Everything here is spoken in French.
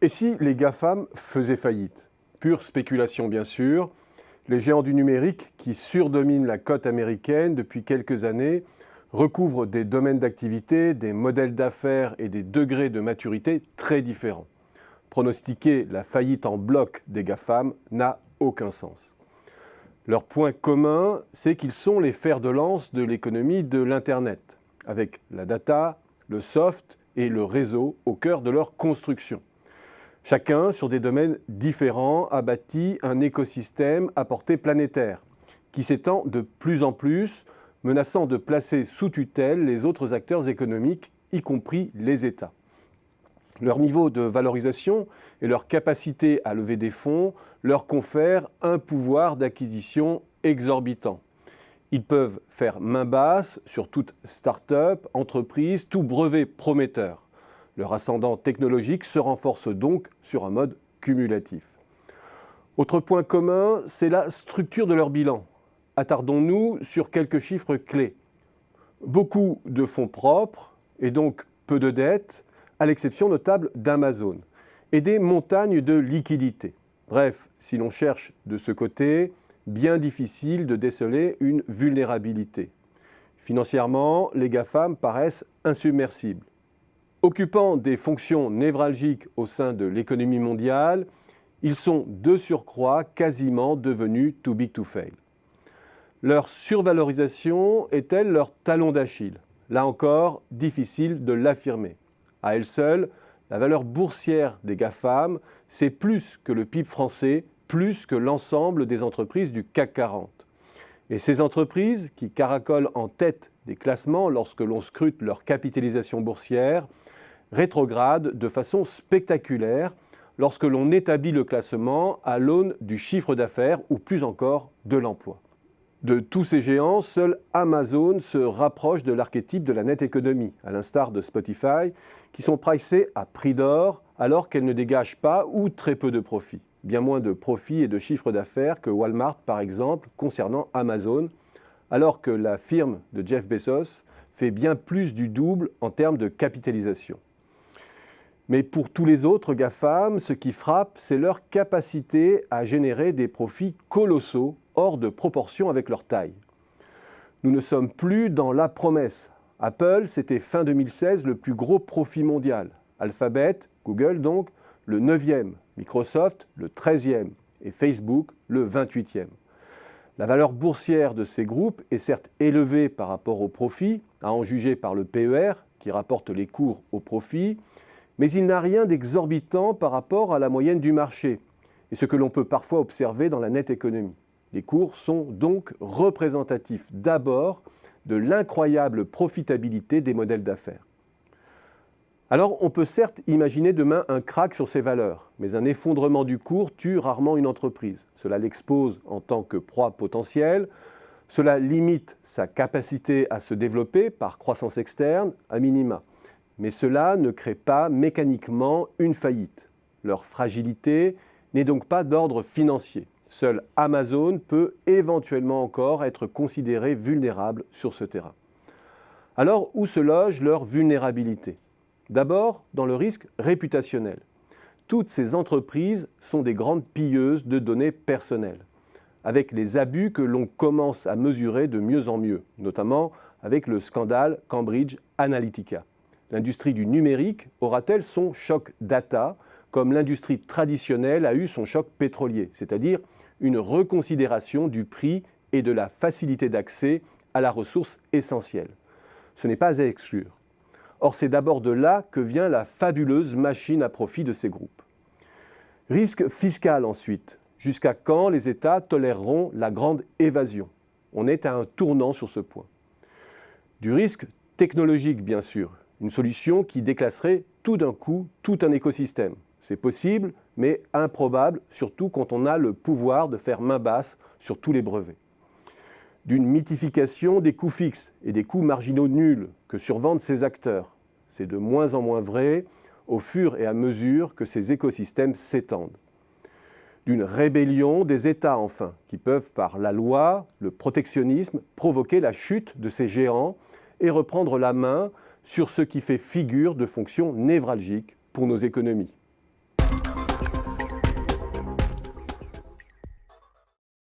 Et si les GAFAM faisaient faillite? Pure spéculation bien sûr. Les géants du numérique, qui surdominent la cote américaine depuis quelques années, recouvrent des domaines d'activité, des modèles d'affaires et des degrés de maturité très différents. Pronostiquer la faillite en bloc des GAFAM n'a aucun sens. Leur point commun, c'est qu'ils sont les fers de lance de l'économie de l'Internet, avec la data, le soft et le réseau au cœur de leur construction. Chacun, sur des domaines différents, a bâti un écosystème à portée planétaire, qui s'étend de plus en plus, menaçant de placer sous tutelle les autres acteurs économiques, y compris les États. Leur niveau de valorisation et leur capacité à lever des fonds leur confèrent un pouvoir d'acquisition exorbitant. Ils peuvent faire main basse sur toute start-up, entreprise, tout brevet prometteur. Leur ascendant technologique se renforce donc sur un mode cumulatif. Autre point commun, c'est la structure de leur bilan. Attardons-nous sur quelques chiffres clés. Beaucoup de fonds propres et donc peu de dettes, à l'exception notable d'Amazon, et des montagnes de liquidités. Bref, si l'on cherche de ce côté, bien difficile de déceler une vulnérabilité. Financièrement, les GAFAM paraissent insubmersibles. Occupant des fonctions névralgiques au sein de l'économie mondiale, ils sont de surcroît quasiment devenus too big to fail. Leur survalorisation est-elle leur talon d'Achille? Là encore, difficile de l'affirmer. À elle seule, la valeur boursière des GAFAM, c'est plus que le PIB français, plus que l'ensemble des entreprises du CAC 40. Et ces entreprises, qui caracolent en tête des classements lorsque l'on scrute leur capitalisation boursière, rétrogradent de façon spectaculaire lorsque l'on établit le classement à l'aune du chiffre d'affaires ou plus encore de l'emploi. De tous ces géants, seul Amazon se rapproche de l'archétype de la net économie, à l'instar de Spotify, qui sont pricés à prix d'or alors qu'elles ne dégagent pas ou très peu de profit. Bien moins de profit et de chiffre d'affaires que Walmart par exemple concernant Amazon, alors que la firme de Jeff Bezos fait bien plus du double en termes de capitalisation. Mais pour tous les autres GAFAM, ce qui frappe, c'est leur capacité à générer des profits colossaux hors de proportion avec leur taille. Nous ne sommes plus dans la promesse. Apple, c'était fin 2016 le plus gros profit mondial. Alphabet, Google donc, le 9e. Microsoft, le 13e. Et Facebook, le 28e. La valeur boursière de ces groupes est certes élevée par rapport au profit, à en juger par le PER, qui rapporte les cours au profit, mais il n'a rien d'exorbitant par rapport à la moyenne du marché, et ce que l'on peut parfois observer dans la net économie. Les cours sont donc représentatifs d'abord de l'incroyable profitabilité des modèles d'affaires. Alors on peut certes imaginer demain un krach sur ces valeurs, mais un effondrement du cours tue rarement une entreprise. Cela l'expose en tant que proie potentielle, cela limite sa capacité à se développer par croissance externe à minima. Mais cela ne crée pas mécaniquement une faillite. Leur fragilité n'est donc pas d'ordre financier. Seul Amazon peut éventuellement encore être considéré vulnérable sur ce terrain. Alors, où se loge leur vulnérabilité? D'abord, dans le risque réputationnel. Toutes ces entreprises sont des grandes pilleuses de données personnelles, avec les abus que l'on commence à mesurer de mieux en mieux, notamment avec le scandale Cambridge Analytica. L'industrie du numérique aura-t-elle son choc data, comme l'industrie traditionnelle a eu son choc pétrolier, c'est-à-dire une reconsidération du prix et de la facilité d'accès à la ressource essentielle? Ce n'est pas à exclure. Or, c'est d'abord de là que vient la fabuleuse machine à profit de ces groupes. Risque fiscal ensuite. Jusqu'à quand les États toléreront la grande évasion? On est à un tournant sur ce point. Du risque technologique, bien sûr. Une solution qui déclasserait tout d'un coup tout un écosystème. C'est possible, mais improbable, surtout quand on a le pouvoir de faire main basse sur tous les brevets. D'une mythification des coûts fixes et des coûts marginaux nuls que survendent ces acteurs. C'est de moins en moins vrai au fur et à mesure que ces écosystèmes s'étendent. D'une rébellion des États enfin, qui peuvent par la loi, le protectionnisme, provoquer la chute de ces géants et reprendre la main sur ce qui fait figure de fonction névralgique pour nos économies.